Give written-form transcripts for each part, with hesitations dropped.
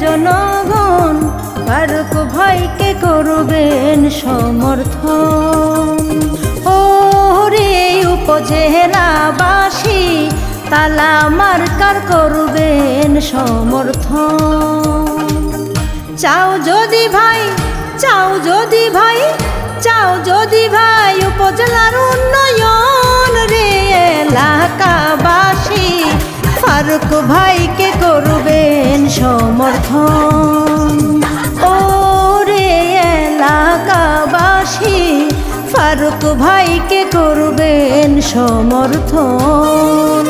জনগণ ফারুক ভাইকে করবেন সমর্থন। ওরে উপজেলাবাসী তালা মার্কার করবেন সমর্থন। চাও যদি ভাই, চাও যদি ভাই, চাও যদি ভাই উপজেলার উন্নয়ন রে এলাকাবাসী ফারুক ভাইকে করবেন সমর্থন। ওরে এলাকাবাসী ফারুক ভাইকে করবেন সমর্থন।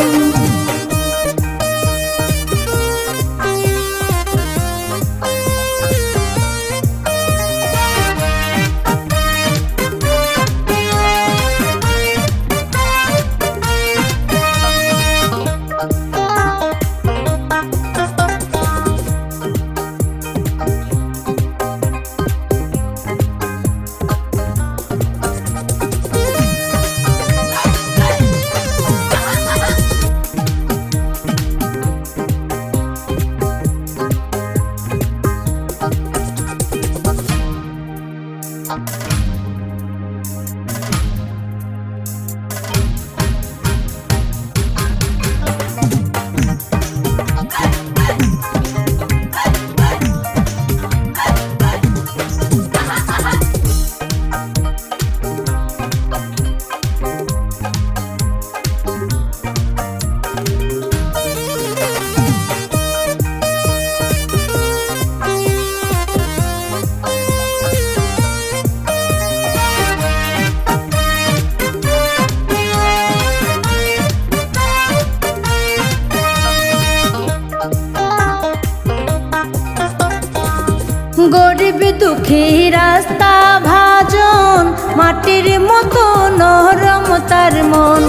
গরিব দুঃখী রাস্তা ভাজন মাটির মতো নরম তার মন।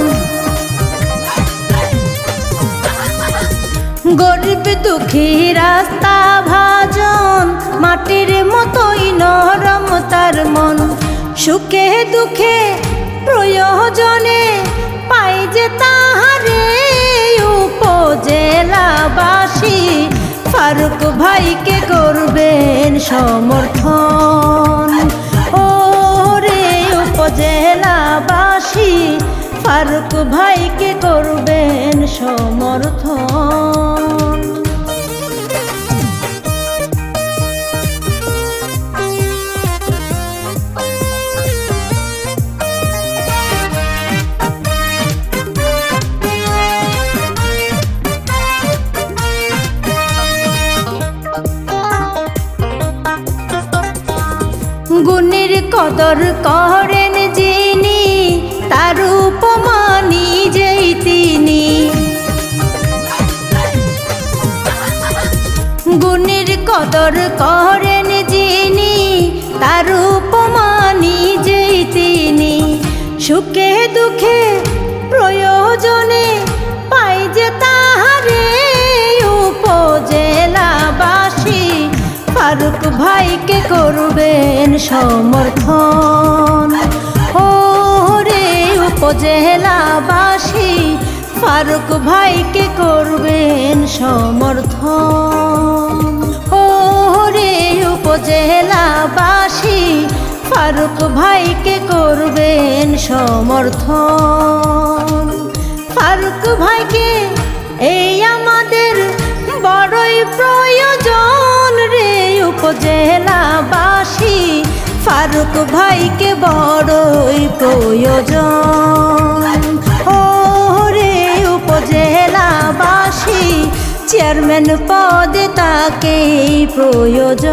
গরিব দুঃখী রাস্তা ভাজন মাটির মতোই নরম তার মন। সুখে দুঃখে প্রয়োজনে পাই যে তাহারে উপজেলাবাসী ফারুক ভাইকে করবেন সমর্থন। ওরে উপজেলাবাসী ফারুক ভাইকে করবেন সমর্থন। গুণের কদর করেন যিনি তার উপমা নিজেই তিনি। গুণের কদর করেন যিনি তার উপমা নিজেই তিনি। সুখে দুঃখে প্রয়োজনে পাই যে তাহারে উপজেলাবাসী ফারুক ভাইকে করবেন সমর্থন। ওরে উপজেলাবাসী ফারুক ভাইকে করবেন সমর্থন। ওরে উপজেলাবাসী ফারুক ভাইকে করবেন সমর্থন। ফারুক ভাইকে এই আমাদের বড়ই প্রয়োজন রে উপজেলাবাসী ফারুক ভাইকে বড়ই প্রয়োজন। ওরে উপজেলাবাসী চেয়ারম্যান পদে তাকেই প্রয়োজন।